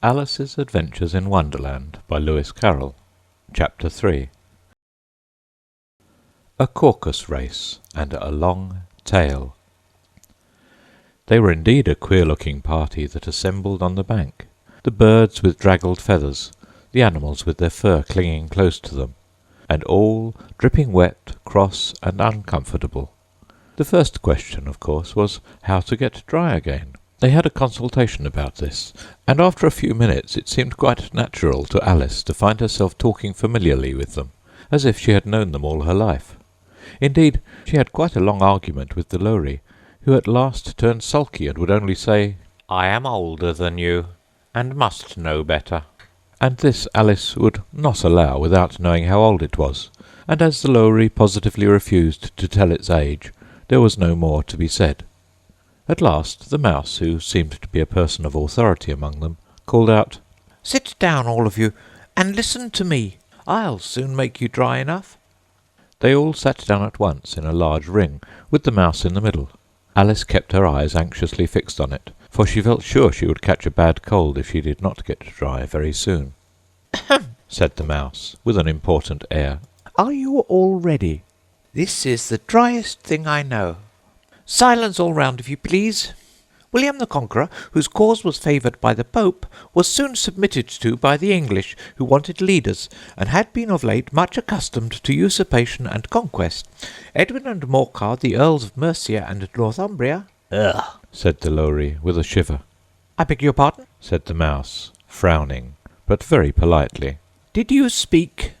Alice's Adventures in Wonderland by Lewis Carroll. Chapter 3. A Caucus Race and a Long Tale. They were indeed a queer-looking party that assembled on the bank, the birds with draggled feathers, the animals with their fur clinging close to them, and all dripping wet, cross, and uncomfortable. The first question, of course, was how to get dry again. They had a consultation about this, and after a few minutes it seemed quite natural to Alice to find herself talking familiarly with them, as if she had known them all her life. Indeed, she had quite a long argument with the Lowry, who at last turned sulky and would only say, "I am older than you, and must know better." And this Alice would not allow without knowing how old it was, and as the Lowry positively refused to tell its age, there was no more to be said. At last the mouse, who seemed to be a person of authority among them, called out, "Sit down, all of you, and listen to me. I'll soon make you dry enough." They all sat down at once in a large ring, with the mouse in the middle. Alice kept her eyes anxiously fixed on it, for she felt sure she would catch a bad cold if she did not get dry very soon. "Ahem," said the mouse, with an important air. "Are you all ready? This is the driest thing I know. Silence all round, if you please. William the Conqueror, whose cause was favoured by the Pope, was soon submitted to by the English, who wanted leaders, and had been of late much accustomed to usurpation and conquest. Edwin and Morcar, the Earls of Mercia and Northumbria—" "Ugh," said the Lowry, with a shiver. "I beg your pardon?" said the mouse, frowning, but very politely. "Did you speak?"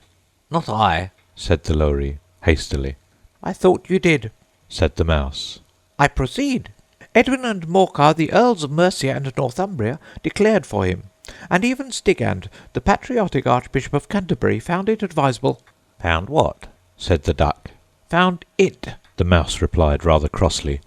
"Not I," said the Lowry, hastily. "I thought you did," said the mouse. "I proceed. Edwin and Morcar, the Earls of Mercia and Northumbria, declared for him, and even Stigand, the patriotic Archbishop of Canterbury, found it advisable—" "Found what?" said the duck. "Found it," the mouse replied rather crossly.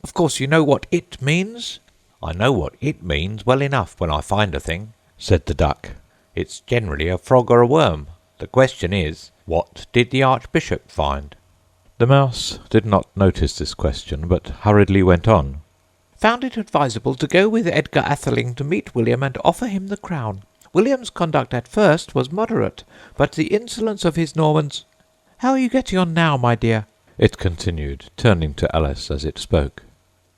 "Of course you know what it means?" "I know what it means well enough when I find a thing," said the duck. "It's generally a frog or a worm. The question is, what did the Archbishop find?" The mouse did not notice this question, but hurriedly went on. "Found it advisable to go with Edgar Atheling to meet William and offer him the crown. William's conduct at first was moderate, but the insolence of his Normans— How are you getting on now, my dear?" it continued, turning to Alice as it spoke.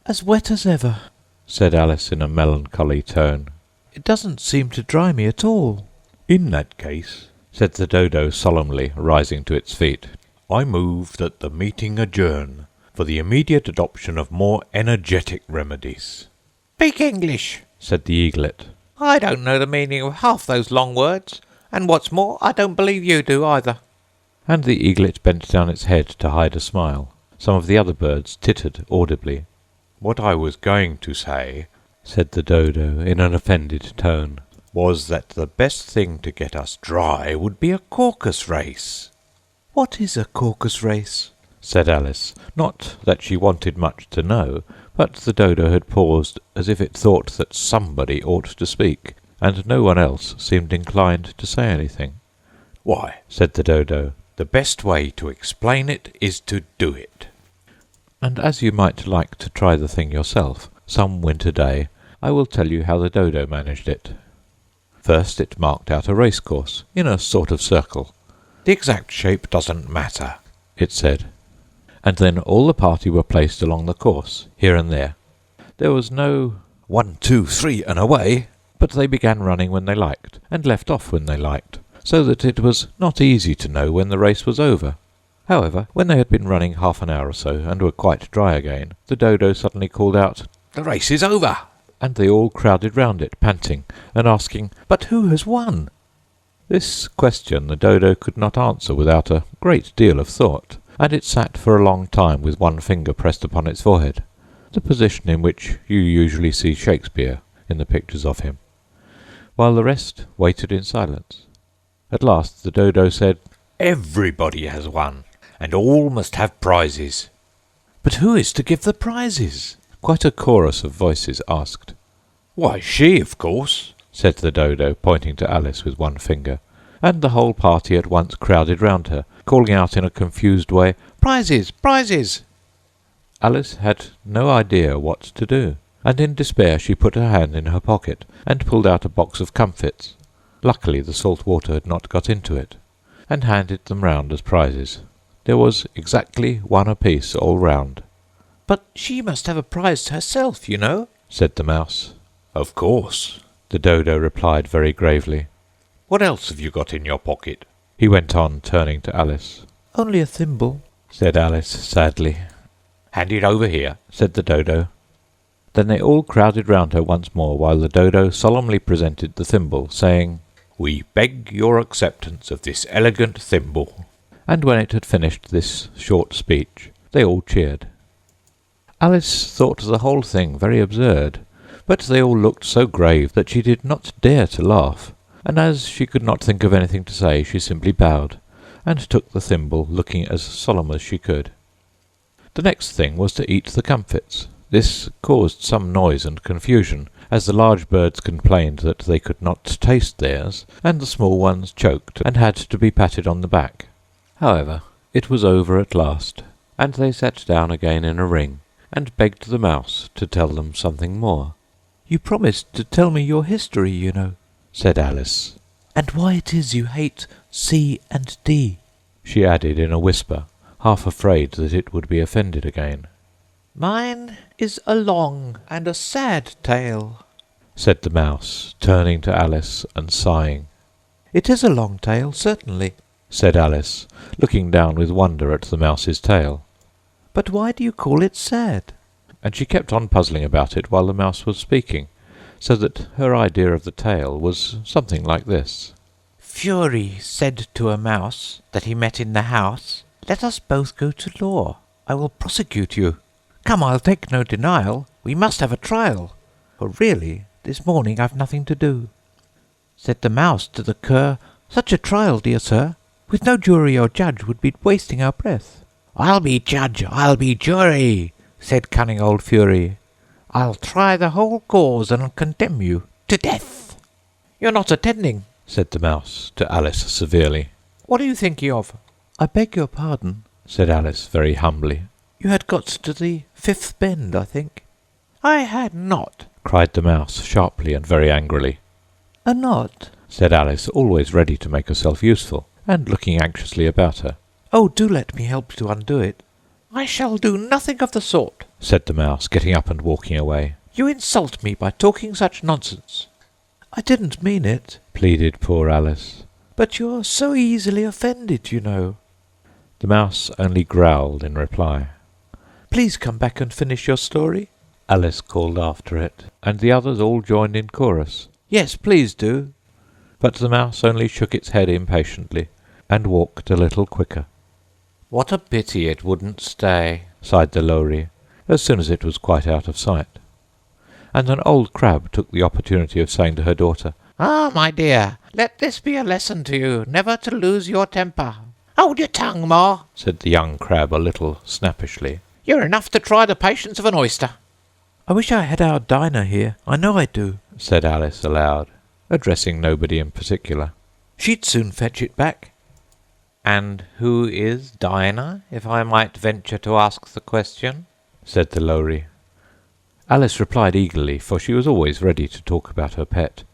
"As wet as ever," said Alice in a melancholy tone. "It doesn't seem to dry me at all." "In that case," said the dodo solemnly, rising to its feet, "I move that the meeting adjourn, for the immediate adoption of more energetic remedies." "Speak English," said the eaglet. "I don't know the meaning of half those long words, and what's more, I don't believe you do either." And the eaglet bent down its head to hide a smile. Some of the other birds tittered audibly. "What I was going to say," said the dodo in an offended tone, "was that the best thing to get us dry would be a caucus race." "What is a caucus race?" said Alice, not that she wanted much to know, but the dodo had paused as if it thought that somebody ought to speak, and no one else seemed inclined to say anything. "Why," said the dodo, "the best way to explain it is to do it. And as you might like to try the thing yourself, some winter day, I will tell you how the dodo managed it. First it marked out a race-course, in a sort of circle. The exact shape doesn't matter, it said. And then all the party were placed along the course, here and there. There was no 1, 2, 3, and away, but they began running when they liked, and left off when they liked, so that it was not easy to know when the race was over. However, when they had been running half an hour or so, and were quite dry again, the dodo suddenly called out, "The race is over!" And they all crowded round it, panting, and asking, "But who has won?" This question the dodo could not answer without a great deal of thought, and it sat for a long time with one finger pressed upon its forehead, the position in which you usually see Shakespeare in the pictures of him, while the rest waited in silence. At last the dodo said, "Everybody has won, and all must have prizes." "But who is to give the prizes?" quite a chorus of voices asked. "Why, she, of course," said the dodo, pointing to Alice with one finger, and the whole party at once crowded round her, calling out in a confused way, "Prizes! Prizes!" Alice had no idea what to do. and in despair she put her hand in her pocket and pulled out a box of comfits. Luckily the salt water had not got into it, and handed them round as prizes. There was exactly one apiece all round. "But she must have a prize herself, you know," said the Mouse. "Of course," the Dodo replied very gravely. "What else have you got in your pocket?" he went on, turning to Alice. "Only a thimble," said Alice sadly. "Hand it over here," said the Dodo. Then they all crowded round her once more while the Dodo solemnly presented the thimble, saying, "We beg your acceptance of this elegant thimble." And when it had finished this short speech, they all cheered. Alice thought the whole thing very absurd, but they all looked so grave that she did not dare to laugh, and as she could not think of anything to say, she simply bowed, and took the thimble, looking as solemn as she could. The next thing was to eat the comfits. This caused some noise and confusion, as the large birds complained that they could not taste theirs, and the small ones choked and had to be patted on the back. However, it was over at last, and they sat down again in a ring, and begged the Mouse to tell them something more. "You promised to tell me your history, you know," said Alice. "and why it is you hate C and D," she added in a whisper, half afraid that it would be offended again. "Mine is a long and a sad tale," said the Mouse, turning to Alice and sighing. "It is a long tale, certainly," said Alice, looking down with wonder at the Mouse's tail. "But why do you call it sad?" And she kept on puzzling about it while the Mouse was speaking, so that her idea of the tale was something like this. "Fury said to a mouse that he met in the house, 'Let us both go to law. I will prosecute you. Come, I'll take no denial. We must have a trial. For really, this morning I've nothing to do.' Said the mouse to the cur, 'Such a trial, dear sir, with no jury or judge would be wasting our breath.' 'I'll be judge, I'll be jury,' said cunning old Fury. 'I'll try the whole cause and condemn you to death.' 'You're not attending,' said the Mouse to Alice severely. 'What are you thinking of?' 'I beg your pardon,' said Alice very humbly. 'You had got to the fifth bend, I think.' 'I had not,' cried the Mouse sharply and very angrily. 'A knot?' said Alice, always ready to make herself useful, and looking anxiously about her. 'Oh, do let me help to undo it.' 'I shall do nothing of the sort,' said the Mouse, getting up and walking away. 'You insult me by talking such nonsense.' 'I didn't mean it,' pleaded poor Alice. 'But you're so easily offended, you know.' The Mouse only growled in reply. 'Please come back and finish your story,' Alice called after it, and the others all joined in chorus. 'Yes, please do.' But the Mouse only shook its head impatiently, and walked a little quicker. 'What a pity it wouldn't stay,' sighed the Lory, as soon as it was quite out of sight. And an old crab took the opportunity of saying to her daughter, 'Ah, my dear, let this be a lesson to you, never to lose your temper.' 'Hold your tongue, Ma,' said the young crab a little snappishly. 'You're enough to try the patience of an oyster.' 'I wish I had our Dinah here, I know I do,' said Alice aloud, addressing nobody in particular. 'She'd soon fetch it back.' 'And who is Dinah, if I might venture to ask the question?' said the Lory. Alice replied eagerly, for she was always ready to talk about her pet.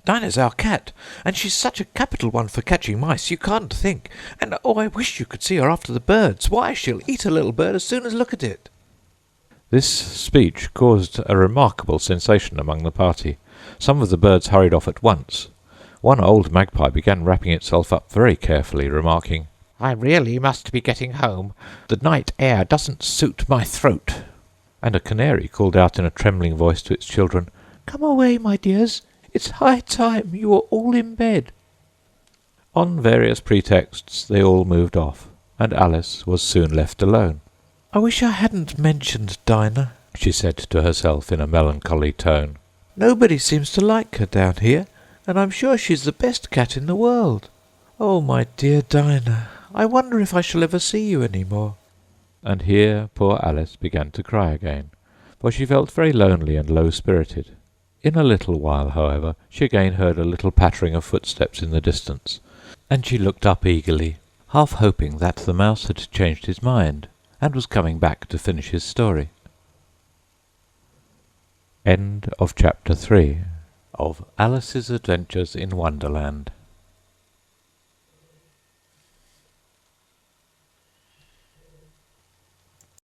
'Dinah's our cat, and she's such a capital one for catching mice, you can't think. And oh, I wish you could see her after the birds. Why, she'll eat a little bird as soon as look at it.' This speech caused a remarkable sensation among the party. Some of the birds hurried off at once. One old magpie began wrapping itself up very carefully, remarking, 'I really must be getting home. The night air doesn't suit my throat.' And a canary called out in a trembling voice to its children, 'Come away, my dears. It's high time you were all in bed.' On various pretexts they all moved off, and Alice was soon left alone. 'I wish I hadn't mentioned Dinah,' she said to herself in a melancholy tone. 'Nobody seems to like her down here, and I'm sure she's the best cat in the world. Oh, my dear Dinah, I wonder if I shall ever see you any more.' And here poor Alice began to cry again, for she felt very lonely and low-spirited. In a little while, however, she again heard a little pattering of footsteps in the distance, and she looked up eagerly, half hoping that the Mouse had changed his mind, and was coming back to finish his story. End of Chapter 3 of Alice's Adventures in Wonderland.